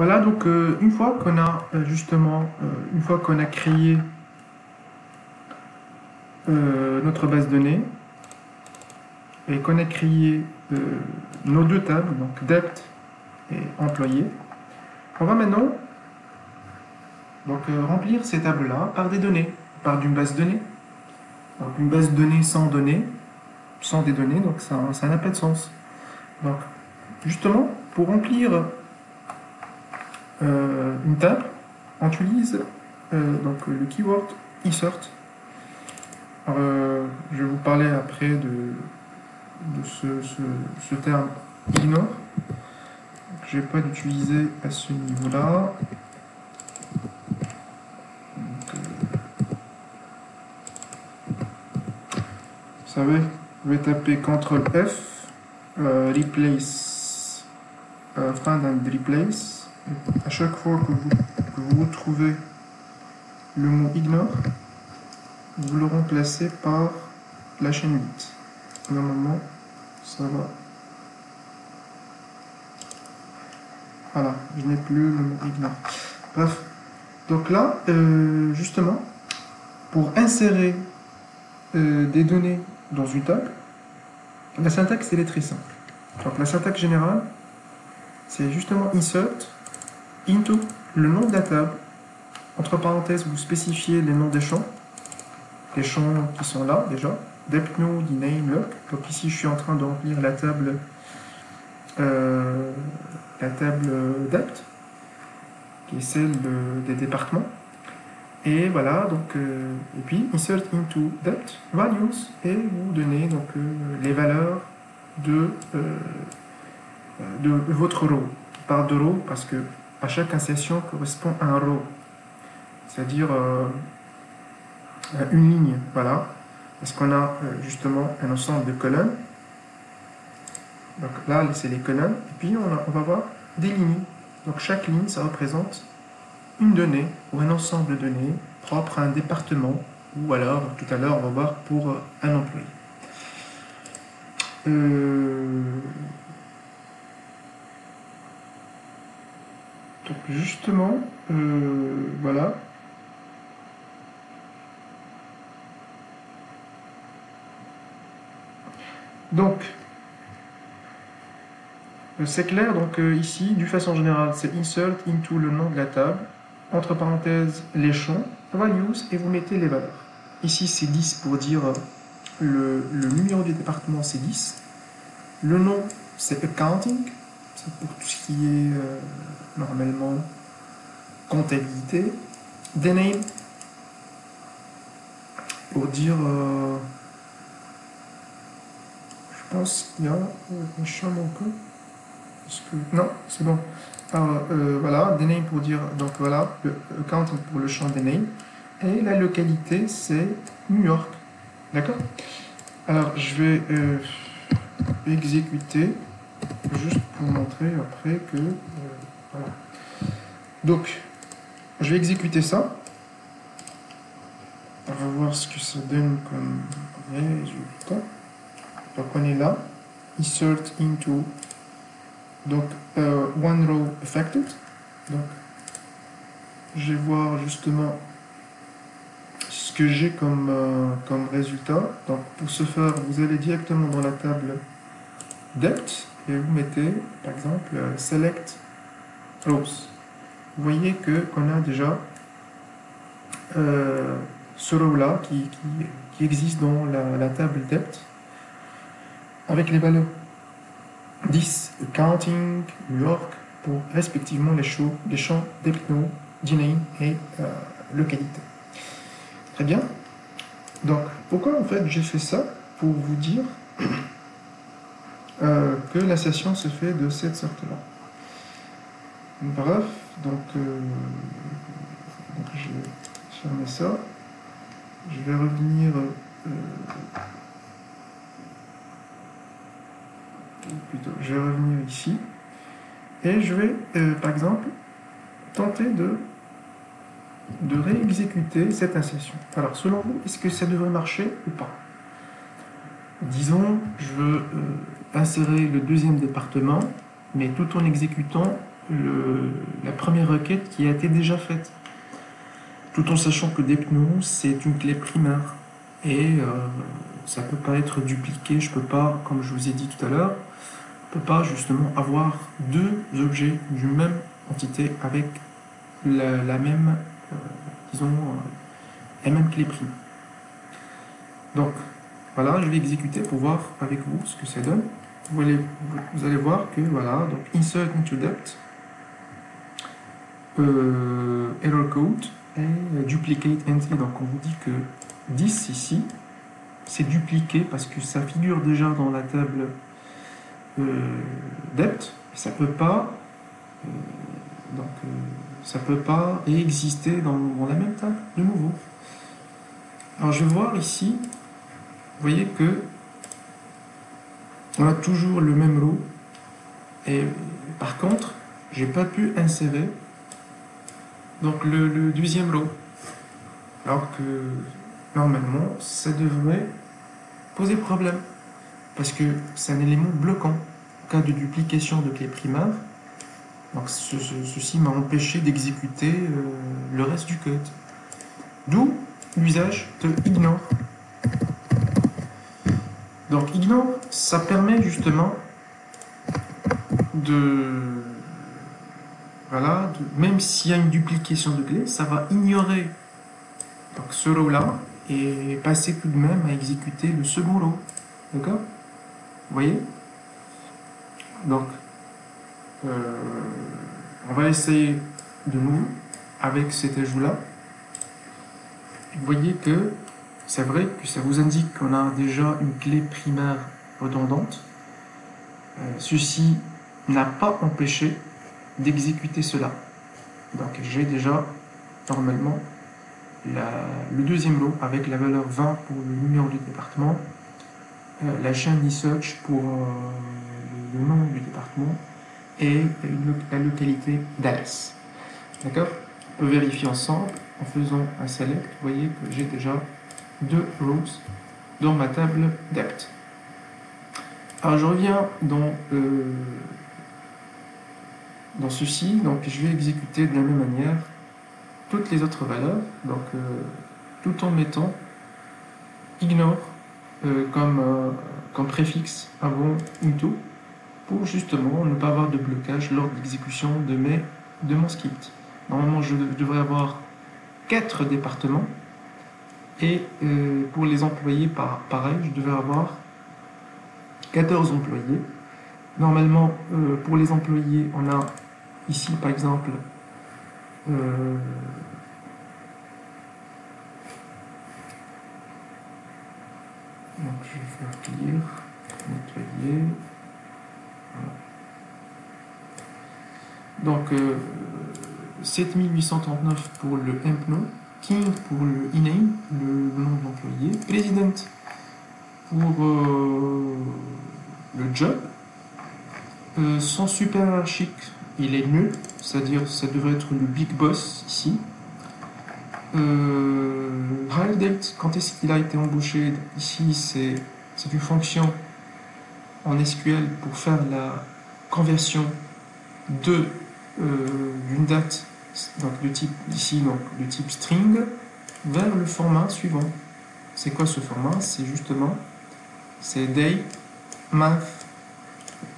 Voilà, donc une fois qu'on a une fois qu'on a créé notre base de données et qu'on a créé nos deux tables, donc dept et employé, on va maintenant remplir ces tables-là par des données, par d'une base de données. Donc une base de données, sans des données, donc ça n'a pas de sens. Donc justement, pour remplir une table, on utilise le keyword insert. Alors, je vais vous parler après de ce terme ignore. Je ne vais pas l'utiliser à ce niveau-là. Vous savez, je vais taper CTRL F, replace, find and replace. Et à chaque fois que vous retrouvez le mot ignore, vous le remplacez par la chaîne 8. Normalement, ça va. Voilà, je n'ai plus le mot ignore. Bref, donc là, justement, pour insérer des données dans une table, la syntaxe elle est très simple. Donc la syntaxe générale, c'est justement insert into le nom de la table. Entre parenthèses, vous spécifiez les noms des champs qui sont là déjà, deptNow, dname, loc. Donc ici, je suis en train de remplir la table dept, qui est celle des départements. Et voilà, donc, et puis insert into dept values, et vous donnez donc les valeurs de votre row. Je parle de row parce que à chaque insertion correspond à un row, c'est-à-dire une ligne, voilà, parce qu'on a justement un ensemble de colonnes. Donc là, c'est les colonnes, et puis on va voir des lignes. Donc chaque ligne, ça représente une donnée ou un ensemble de données propre à un département, ou alors, tout à l'heure, on va voir pour un employé. Donc justement, voilà. Donc, c'est clair, donc ici, d'une façon générale, c'est insert into le nom de la table, entre parenthèses, les champs, values, et vous mettez les valeurs. Ici, c'est 10 pour dire le numéro du département, c'est 10. Le nom, c'est accounting, c'est pour tout ce qui est normalement comptabilité. Dname, pour dire, je pense qu'il y a un champ manquant. Non, c'est bon. Alors, voilà, dname pour dire, donc voilà, le accounting pour le champ dname. Et la localité, c'est New York. D'accord? Alors, je vais exécuter, juste pour montrer après que... voilà. Donc, je vais exécuter ça. On va voir ce que ça donne comme résultat. Donc, on est là. Insert into... Donc, one row affected. Donc, je vais voir justement ce que j'ai comme résultat. Donc, pour ce faire, vous allez directement dans la table dept et vous mettez, par exemple, select rows. Vous voyez qu'on a déjà ce row-là qui existe dans la table dept avec les valeurs 10, accounting, New York, pour respectivement les champs deptNow, dname et localité. Très bien. Donc, pourquoi en fait j'ai fait ça? Pour vous dire que l'insertion se fait de cette sorte-là. Bref, donc je vais fermer ça. Je vais revenir... je vais revenir ici. Et je vais, par exemple, tenter de réexécuter cette insertion. Alors, selon vous, est-ce que ça devrait marcher ou pas? Disons, je veux insérer le deuxième département, mais tout en exécutant la première requête qui a été déjà faite. Tout en sachant que depNo, c'est une clé primaire. Et ça ne peut pas être dupliqué. Je peux pas, comme je vous ai dit tout à l'heure, je ne peux pas justement avoir deux objets d'une même entité avec la même, disons, la même clé prime. Donc, voilà, je vais exécuter pour voir avec vous ce que ça donne. Vous allez voir que, voilà, donc insert into dept, error code et duplicate entry. Donc, on vous dit que 10 ici, c'est dupliqué parce que ça figure déjà dans la table dept. Ça peut pas, ça peut pas exister dans la même table de nouveau. Alors, je vais voir ici. Vous voyez que on a toujours le même row et par contre j'ai pas pu insérer donc le deuxième row, alors que normalement ça devrait poser problème parce que c'est un élément bloquant en cas de duplication de clé primaire. Donc ceci m'a empêché d'exécuter le reste du code, d'où l'usage de ignore. Donc ignore, ça permet justement voilà, même s'il y a une duplication de clés, ça va ignorer donc, ce row-là et passer tout de même à exécuter le second row. D'accord? Vous voyez? Donc, on va essayer de nouveau avec cet ajout-là. Vous voyez que c'est vrai que ça vous indique qu'on a déjà une clé primaire redondante. Ceci n'a pas empêché d'exécuter cela. Donc j'ai déjà normalement le deuxième lot avec la valeur 20 pour le numéro du département, la chaîne eSearch pour le nom du département et la localité Dallas. D'accord? On peut vérifier ensemble en faisant un select. Vous voyez que j'ai déjà deux rows dans ma table dept. Alors je reviens dans ceci, donc je vais exécuter de la même manière toutes les autres valeurs, donc tout en mettant ignore comme préfixe avant into pour justement ne pas avoir de blocage lors de l'exécution de mon script. Normalement je devrais avoir 4 départements et pour les employés pareil, je devrais avoir 14 employés. Normalement, pour les employés, on a ici, par exemple, donc je vais faire clear, nettoyer. Voilà. Donc, 7839 pour le empno, king pour le iname, le nom de l'employé, president pour le job. Son super hiérarchique, il est nul, c'est-à-dire ça devrait être le big boss ici. Hire date, quand est-ce qu'il a été embauché? Ici, c'est une fonction en SQL pour faire la conversion d'une date donc de type ici donc de type string vers le format suivant. C'est quoi ce format? C'est justement day, month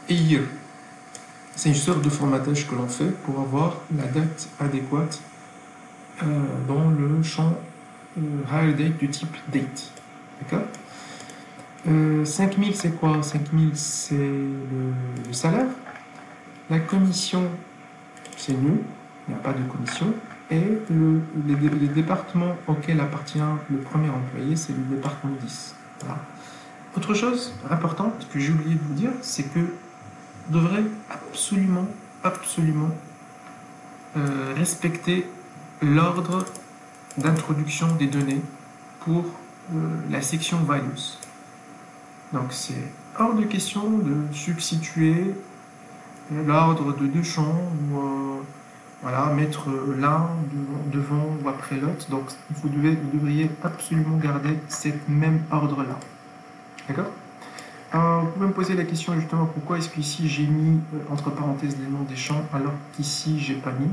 et year. C'est une sorte de formatage que l'on fait pour avoir la date adéquate dans le champ hire date du type date. D'accord? 5000 c'est quoi? 5000 c'est le salaire. La commission c'est nul, il n'y a pas de commission. Et les départements auxquels appartient le premier employé, c'est le département 10. Voilà. Autre chose importante que j'ai oublié de vous dire, c'est que vous devrez absolument respecter l'ordre d'introduction des données pour la section values. Donc c'est hors de question de substituer l'ordre de deux champs ou voilà, mettre l'un devant ou après l'autre. Donc vous devriez absolument garder cette même ordre là. D'accord? Vous pouvez me poser la question justement pourquoi est-ce qu'ici j'ai mis entre parenthèses les noms des champs alors qu'ici j'ai pas mis.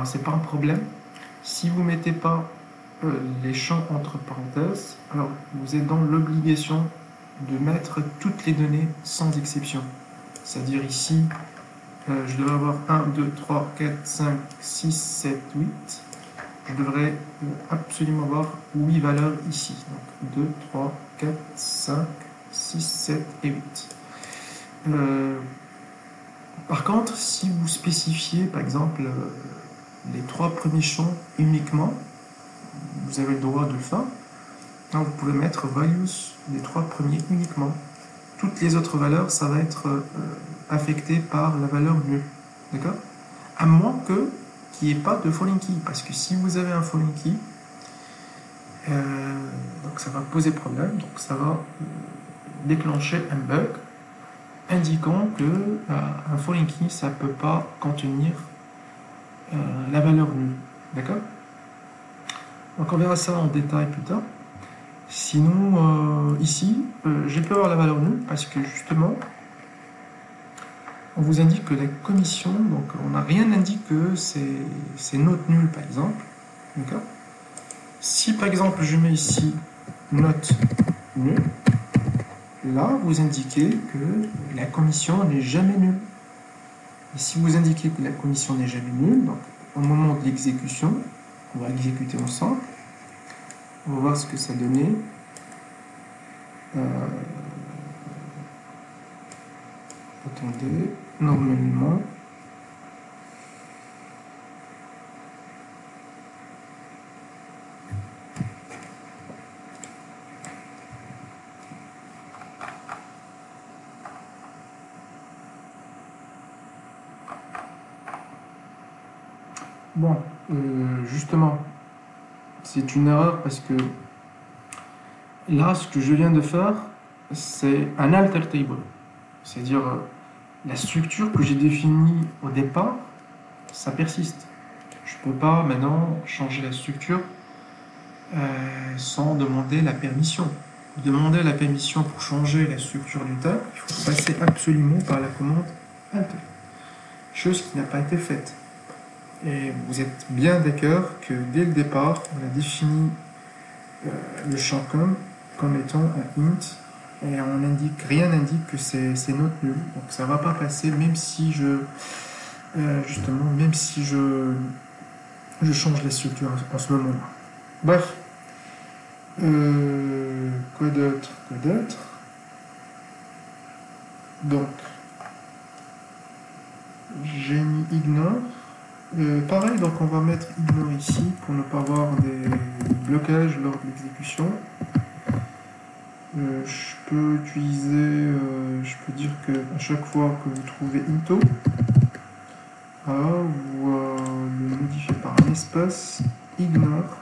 C'est pas un problème. Si vous mettez pas les champs entre parenthèses, alors vous êtes dans l'obligation de mettre toutes les données sans exception. C'est-à-dire ici, je devrais avoir 1, 2, 3, 4, 5, 6, 7, 8. Je devrais absolument avoir 8 valeurs ici. Donc 2, 3, 4, 5, 6, 7 et 8. Par contre, si vous spécifiez par exemple les 3 premiers champs uniquement, vous avez le droit de le faire. Donc, vous pouvez mettre values des 3 premiers uniquement. Toutes les autres valeurs, ça va être affecté par la valeur nulle. D'accord? À moins que qu'il n'y ait pas de foreign key. Parce que si vous avez un foreign key, donc ça va poser problème. Donc ça va déclencher un bug indiquant que un foreign key, ça ne peut pas contenir la valeur nulle. D'accord? Donc on verra ça en détail plus tard. Sinon, ici, j'ai pu avoir la valeur nulle parce que justement, on vous indique que la commission, donc on n'a rien indiqué que c'est note nulle par exemple. D'accord? Si par exemple je mets ici note nulle, là vous indiquez que la commission n'est jamais nulle. Et si vous indiquez que la commission n'est jamais nulle, donc au moment de l'exécution, on va exécuter ensemble. On va voir ce que ça donnait. Attendez, normalement. Bon, justement, c'est une erreur parce que là, ce que je viens de faire, c'est un alter table. C'est-à-dire, la structure que j'ai définie au départ, ça persiste. Je ne peux pas maintenant changer la structure sans demander la permission. Demander la permission pour changer la structure du table, il faut passer absolument par la commande alter. Chose qui n'a pas été faite. Et vous êtes bien d'accord que dès le départ, on a défini le champ comme étant un int et rien n'indique que c'est note nulle. Donc ça ne va pas passer même si je change la structure en ce moment-là. Bref. Quoi d'autre? Donc j'ai mis ignore. Pareil, donc on va mettre ignore ici pour ne pas avoir des blocages lors de l'exécution. Je peux dire que à chaque fois que vous trouvez into, vous le modifiez par un espace ignore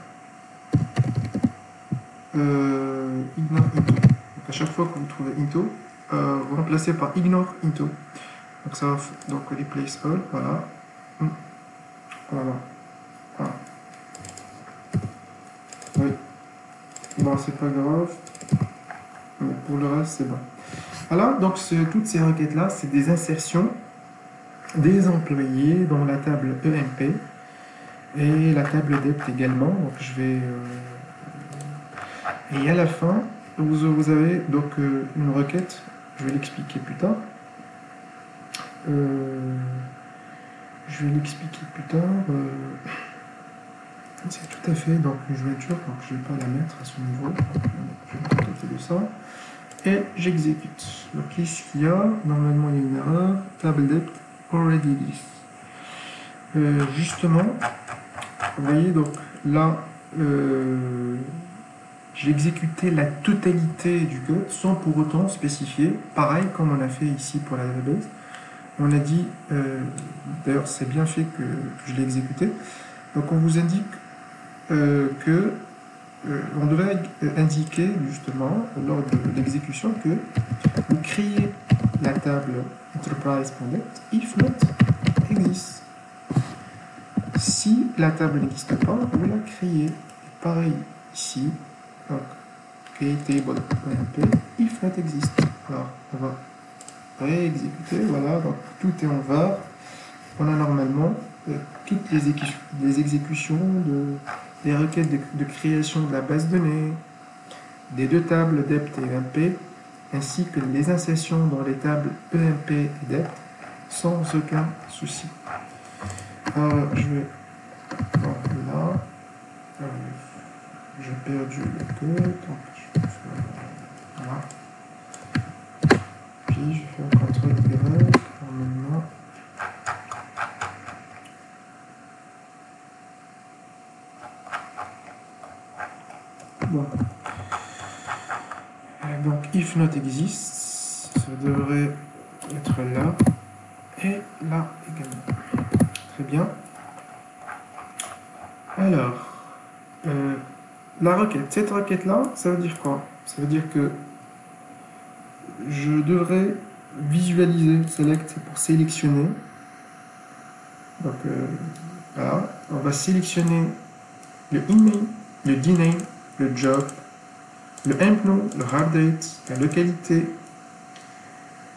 into. Donc à chaque fois que vous trouvez into, vous remplacez par ignore into. Donc ça va donc replace all, voilà. Voilà. Oui. Bon, c'est pas grave. Mais pour le reste, c'est bon. Alors, donc, toutes ces requêtes-là, c'est des insertions des employés dans la table EMP et la table depth également. Donc, je vais... Et à la fin, vous avez donc une requête. Je vais l'expliquer plus tard. C'est tout à fait donc une jointure, donc je ne vais pas la mettre à ce niveau. Je vais me contenter de ça. Et j'exécute. Donc qu'est-ce qu'il y a? Normalement il y a une erreur. Table depth already this. Justement, vous voyez donc là j'ai exécuté la totalité du code sans pour autant spécifier, pareil comme on a fait ici pour la database. On a dit, d'ailleurs c'est bien fait que je l'ai exécuté, donc on vous indique que on devrait indiquer justement lors de l'exécution que vous créez la table enterprise.depth if not exists. Si la table n'existe pas, vous la créez. Pareil ici, donc create table.mp if not exists. Alors, on va réexécuter, voilà, donc tout est en var. On a normalement toutes les exécutions des requêtes de création de la base de données, des deux tables dept et emp, ainsi que les insertions dans les tables emp et dept, sans aucun souci. Alors, je vais... Bon, là, j'ai perdu le code, donc je vais faire... Voilà. Puis, je vais faire un contrôle Y, maintenant... Bon. Donc, if not exists, ça devrait être là, et là également. Très bien. Alors, la requête. Cette requête-là, ça veut dire quoi? Ça veut dire que je devrais visualiser, select, c'est pour sélectionner. Donc, voilà, on va sélectionner le email, le dname, le job, le empno, le hardDate, la localité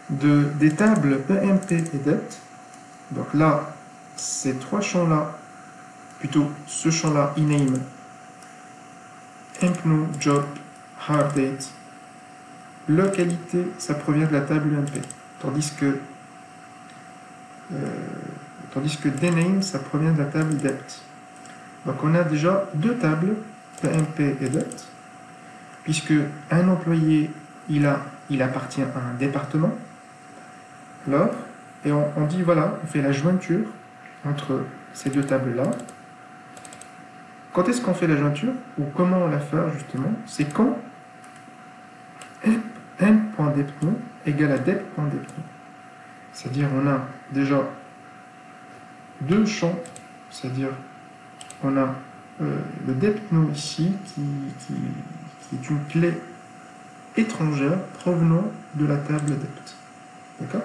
des tables emp et dept. Donc là, ces trois champs-là, plutôt ce champ-là, ename, empno, job, hardDate, localité, ça provient de la table emp. Tandis que dname, ça provient de la table dept. Donc on a déjà deux tables, emp et dept, puisque un employé, il appartient à un département. Alors, et on dit, voilà, on fait la jointure entre ces deux tables-là. Quand est-ce qu'on fait la jointure, ou comment on la fait, justement? C'est quand m.deptNow égale à dep.deptNow. C'est-à-dire, on a déjà deux champs, c'est-à-dire, on a le deptNow ici, qui est une clé étrangère provenant de la table dept. D'accord?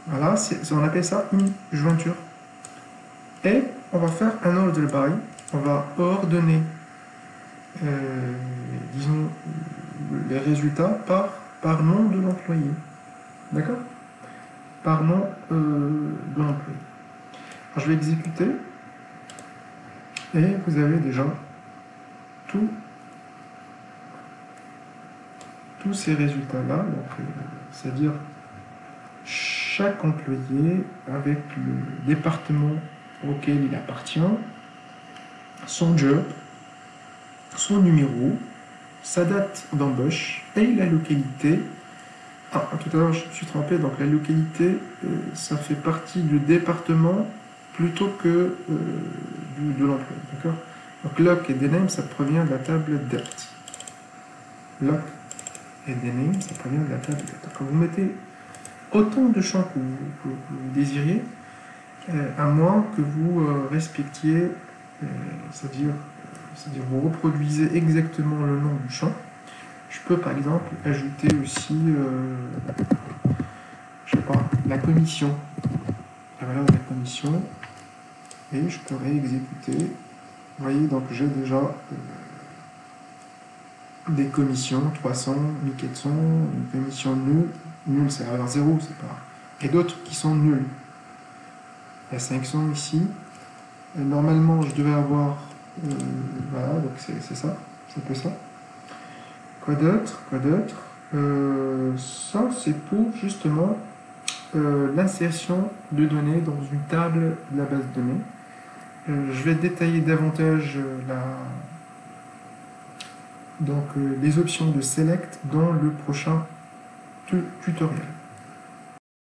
Voilà, on appelle ça une jointure. Et on va faire un order by. On va ordonner, disons, les résultats par nom de l'employé. D'accord? Par nom de l'employé. Alors, je vais exécuter. Et vous avez déjà tous ces résultats-là. C'est-à-dire chaque employé avec le département auquel il appartient, son job, son numéro, sa date d'embauche et la localité. Ah, tout à l'heure je me suis trompé, donc la localité, ça fait partie du département plutôt que de l'employé. D'accord? Donc loc et dname, ça provient de la table dept. Loc et dname, ça provient de la table dept. Donc, quand vous mettez autant de champs que vous désiriez, à moins que vous respectiez, c'est-à-dire vous reproduisez exactement le nom du champ. Je peux par exemple ajouter aussi, je sais pas, la commission, la valeur de la commission, et je peux réexécuter. Vous voyez, donc j'ai déjà des commissions, 300, 1400, une commission nulle, c'est alors 0, c'est pas. Et d'autres qui sont nulles. Il y a 500 ici. Et normalement, je devais avoir... voilà, donc c'est ça. C'est un peu ça. Quoi d'autre? Ça, c'est pour justement l'insertion de données dans une table de la base de données. Je vais détailler davantage les options de select dans le prochain tutoriel.